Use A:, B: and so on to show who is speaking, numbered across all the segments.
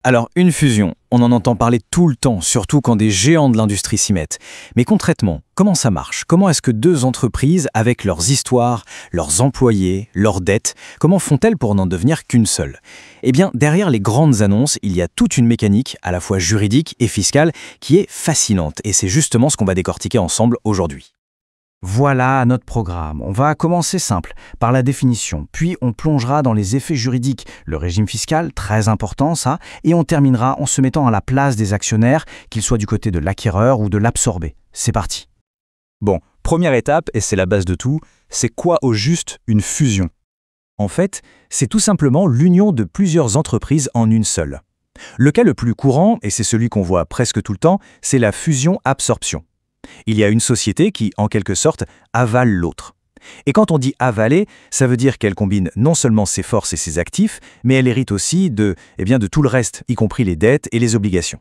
A: Alors, une fusion, on en entend parler tout le temps, surtout quand des géants de l'industrie s'y mettent. Mais concrètement, comment ça marche? Comment est-ce que deux entreprises, avec leurs histoires, leurs employés, leurs dettes, comment font-elles pour n'en devenir qu'une seule? Eh bien, derrière les grandes annonces, il y a toute une mécanique, à la fois juridique et fiscale, qui est fascinante. Et c'est justement ce qu'on va décortiquer ensemble aujourd'hui.
B: Voilà notre programme. On va commencer simple, par la définition, puis on plongera dans les effets juridiques, le régime fiscal, très important ça, et on terminera en se mettant à la place des actionnaires, qu'ils soient du côté de l'acquéreur ou de l'absorbé. C'est parti.
C: Bon, première étape, et c'est la base de tout, c'est quoi au juste une fusion?
A: En fait, c'est tout simplement l'union de plusieurs entreprises en une seule. Le cas le plus courant, et c'est celui qu'on voit presque tout le temps, c'est la fusion-absorption. Il y a une société qui, en quelque sorte, avale l'autre. Et quand on dit avaler, ça veut dire qu'elle combine non seulement ses forces et ses actifs, mais elle hérite aussi de tout le reste, y compris les dettes et les obligations.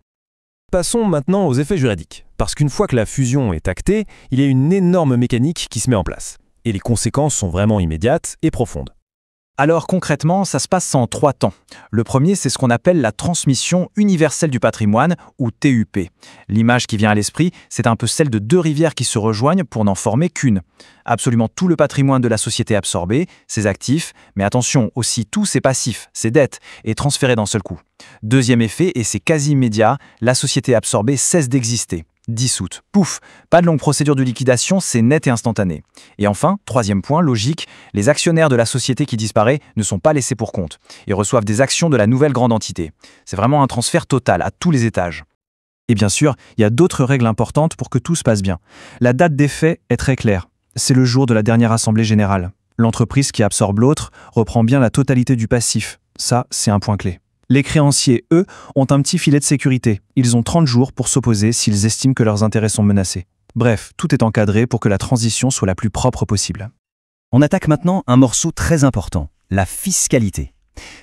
C: Passons maintenant aux effets juridiques, parce qu'une fois que la fusion est actée, il y a une énorme mécanique qui se met en place. Et les conséquences sont vraiment immédiates et profondes.
A: Alors concrètement, ça se passe en 3 temps. Le premier, c'est ce qu'on appelle la transmission universelle du patrimoine, ou TUP. L'image qui vient à l'esprit, c'est un peu celle de 2 rivières qui se rejoignent pour n'en former qu'une. Absolument tout le patrimoine de la société absorbée, ses actifs, mais attention, aussi tous ses passifs, ses dettes, est transféré d'un seul coup. Deuxième effet, et c'est quasi immédiat, la société absorbée cesse d'exister. Dissoute. Pouf, pas de longue procédure de liquidation, c'est net et instantané. Et enfin, troisième point, logique, les actionnaires de la société qui disparaît ne sont pas laissés pour compte. Ils reçoivent des actions de la nouvelle grande entité. C'est vraiment un transfert total à tous les étages.
B: Et bien sûr, il y a d'autres règles importantes pour que tout se passe bien. La date des faits est très claire. C'est le jour de la dernière assemblée générale. L'entreprise qui absorbe l'autre reprend bien la totalité du passif. Ça, c'est un point clé. Les créanciers, eux, ont un petit filet de sécurité. Ils ont 30 jours pour s'opposer s'ils estiment que leurs intérêts sont menacés. Bref, tout est encadré pour que la transition soit la plus propre possible.
D: On attaque maintenant un morceau très important, la fiscalité.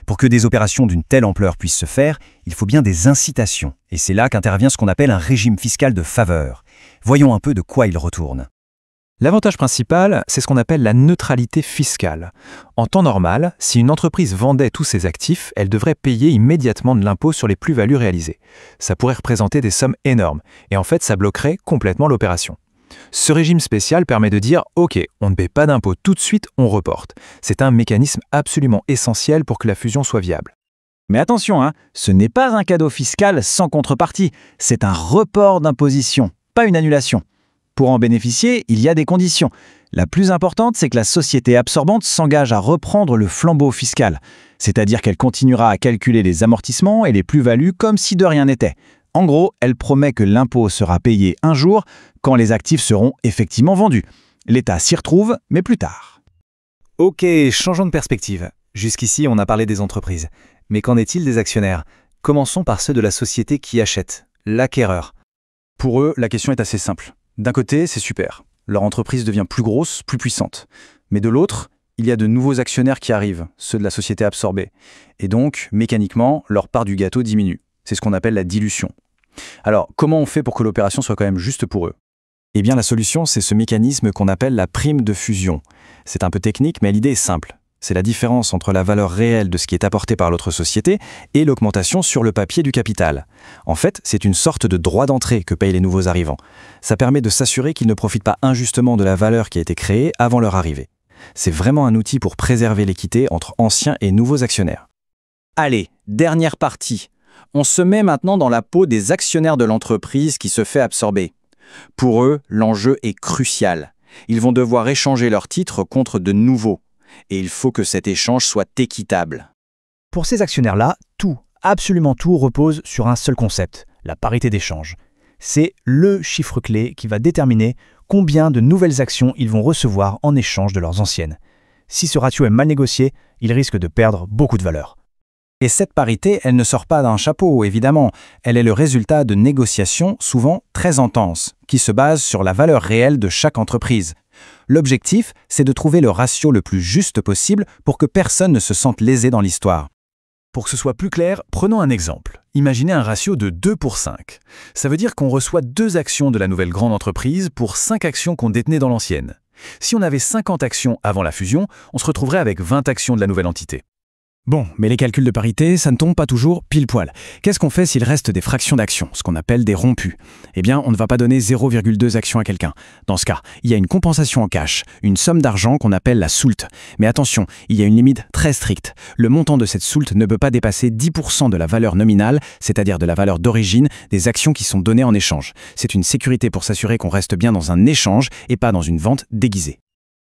D: Pour que des opérations d'une telle ampleur puissent se faire, il faut bien des incitations. Et c'est là qu'intervient ce qu'on appelle un régime fiscal de faveur. Voyons un peu de quoi il retourne.
E: L'avantage principal, c'est ce qu'on appelle la neutralité fiscale. En temps normal, si une entreprise vendait tous ses actifs, elle devrait payer immédiatement de l'impôt sur les plus-values réalisées. Ça pourrait représenter des sommes énormes, et en fait ça bloquerait complètement l'opération. Ce régime spécial permet de dire « Ok, on ne paie pas d'impôt tout de suite, on reporte ». C'est un mécanisme absolument essentiel pour que la fusion soit viable.
A: Mais attention, ce n'est pas un cadeau fiscal sans contrepartie, c'est un report d'imposition, pas une annulation. Pour en bénéficier, il y a des conditions. La plus importante, c'est que la société absorbante s'engage à reprendre le flambeau fiscal, c'est-à-dire qu'elle continuera à calculer les amortissements et les plus-values comme si de rien n'était. En gros, elle promet que l'impôt sera payé un jour quand les actifs seront effectivement vendus. L'État s'y retrouve, mais plus tard.
D: Ok, changeons de perspective. Jusqu'ici, on a parlé des entreprises. Mais qu'en est-il des actionnaires? Commençons par ceux de la société qui achète, l'acquéreur.
A: Pour eux, la question est assez simple. D'un côté, c'est super. Leur entreprise devient plus grosse, plus puissante. Mais de l'autre, il y a de nouveaux actionnaires qui arrivent, ceux de la société absorbée. Et donc, mécaniquement, leur part du gâteau diminue. C'est ce qu'on appelle la dilution. Alors, comment on fait pour que l'opération soit quand même juste pour eux? Eh bien, la solution, c'est ce mécanisme qu'on appelle la prime de fusion. C'est un peu technique, mais l'idée est simple. C'est la différence entre la valeur réelle de ce qui est apporté par l'autre société et l'augmentation sur le papier du capital. En fait, c'est une sorte de droit d'entrée que payent les nouveaux arrivants. Ça permet de s'assurer qu'ils ne profitent pas injustement de la valeur qui a été créée avant leur arrivée. C'est vraiment un outil pour préserver l'équité entre anciens et nouveaux actionnaires. Allez, dernière partie. On se met maintenant dans la peau des actionnaires de l'entreprise qui se fait absorber. Pour eux, l'enjeu est crucial. Ils vont devoir échanger leurs titres contre de nouveaux. Et il faut que cet échange soit équitable.
B: Pour ces actionnaires-là, tout, absolument tout repose sur un seul concept, la parité d'échange. C'est le chiffre clé qui va déterminer combien de nouvelles actions ils vont recevoir en échange de leurs anciennes. Si ce ratio est mal négocié, ils risquent de perdre beaucoup de valeur.
A: Et cette parité, elle ne sort pas d'un chapeau, évidemment. Elle est le résultat de négociations souvent très intenses, qui se basent sur la valeur réelle de chaque entreprise. L'objectif, c'est de trouver le ratio le plus juste possible pour que personne ne se sente lésé dans l'histoire.
C: Pour que ce soit plus clair, prenons un exemple. Imaginez un ratio de 2 pour 5. Ça veut dire qu'on reçoit 2 actions de la nouvelle grande entreprise pour 5 actions qu'on détenait dans l'ancienne. Si on avait 50 actions avant la fusion, on se retrouverait avec 20 actions de la nouvelle entité. Bon, mais les calculs de parité, ça ne tombe pas toujours pile poil. Qu'est-ce qu'on fait s'il reste des fractions d'actions, ce qu'on appelle des rompus? Eh bien, on ne va pas donner 0,2 actions à quelqu'un. Dans ce cas, il y a une compensation en cash, une somme d'argent qu'on appelle la soulte. Mais attention, il y a une limite très stricte. Le montant de cette soulte ne peut pas dépasser 10% de la valeur nominale, c'est-à-dire de la valeur d'origine des actions qui sont données en échange. C'est une sécurité pour s'assurer qu'on reste bien dans un échange et pas dans une vente déguisée.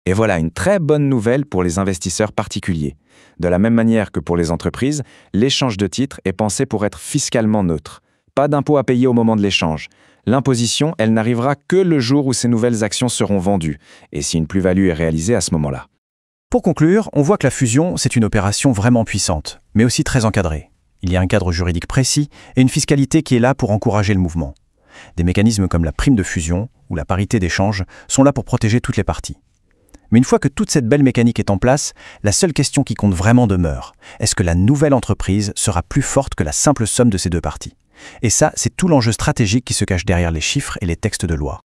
F: Et voilà une très bonne nouvelle pour les investisseurs particuliers. De la même manière que pour les entreprises, l'échange de titres est pensé pour être fiscalement neutre. Pas d'impôt à payer au moment de l'échange. L'imposition, elle n'arrivera que le jour où ces nouvelles actions seront vendues, et si une plus-value est réalisée à ce moment-là.
B: Pour conclure, on voit que la fusion, c'est une opération vraiment puissante, mais aussi très encadrée. Il y a un cadre juridique précis et une fiscalité qui est là pour encourager le mouvement. Des mécanismes comme la prime de fusion ou la parité d'échange sont là pour protéger toutes les parties. Mais une fois que toute cette belle mécanique est en place, la seule question qui compte vraiment demeure. Est-ce que la nouvelle entreprise sera plus forte que la simple somme de ces deux parties? Et ça, c'est tout l'enjeu stratégique qui se cache derrière les chiffres et les textes de loi.